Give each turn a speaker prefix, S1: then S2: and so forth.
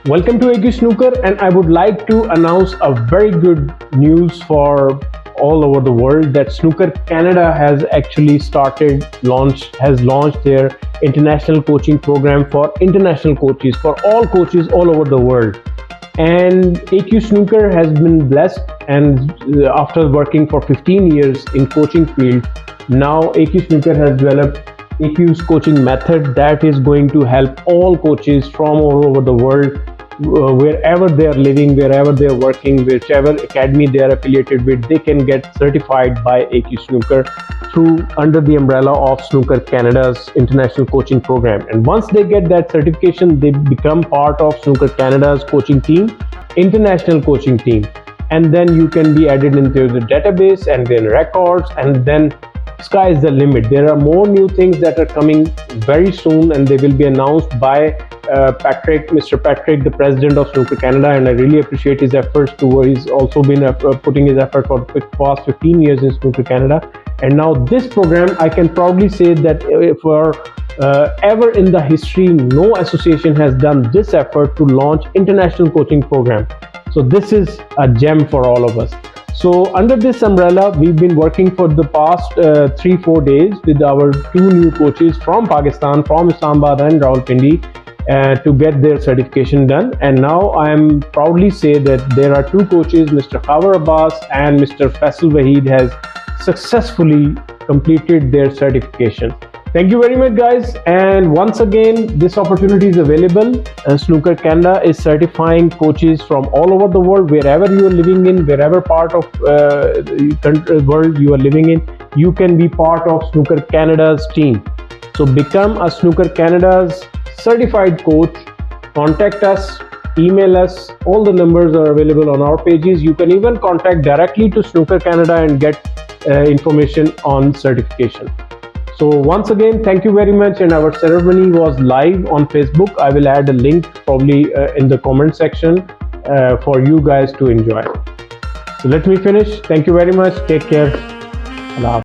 S1: Welcome to AQ Snooker, and I would like to announce a very good news for all over the world that Snooker Canada has actually launched their international coaching program for international coaches, for all coaches all over the world. And AQ Snooker has been blessed, and after working for 15 years in coaching field, now AQ Snooker has developed AQ's coaching method that is going to help all coaches from all over the world, wherever they are living, wherever they are working, whichever academy they are affiliated with. They can get certified by AQ Snooker under the umbrella of Snooker Canada's international coaching program. And once they get that certification, they become part of Snooker Canada's coaching team, international coaching team. And then you can be added into the database and then records, and then sky is the limit. There are more new things that are coming very soon, and they will be announced by Mr. Patrick, the president of Snooker Canada, and I really appreciate his efforts. He's also been putting his effort for the past 15 years in Snooker Canada. And now this program, I can proudly say that for ever in the history, no association has done this effort to launch international coaching program. So this is a gem for all of us. So under this umbrella, we've been working for the past 3-4 days with our two new coaches from Pakistan, from Islamabad and Rawalpindi, to get their certification done. And now I am proudly say that there are two coaches, Mr. Khawar Abbas and Mr. Faisail Waheed, has successfully completed their certification. Thank you very much, guys. And once again, this opportunity is available. Snooker Canada is certifying coaches from all over the world, wherever you are living in, wherever part of the world you are living in, you can be part of Snooker Canada's team. So become a Snooker Canada's certified coach. Contact us, email us. All the numbers are available on our pages. You can even contact directly to Snooker Canada and get information on certification. So once again, thank you very much. And our ceremony was live on Facebook. I will add a link probably in the comment section for you guys to enjoy. So let me finish. Thank you very much. Take care. Allah.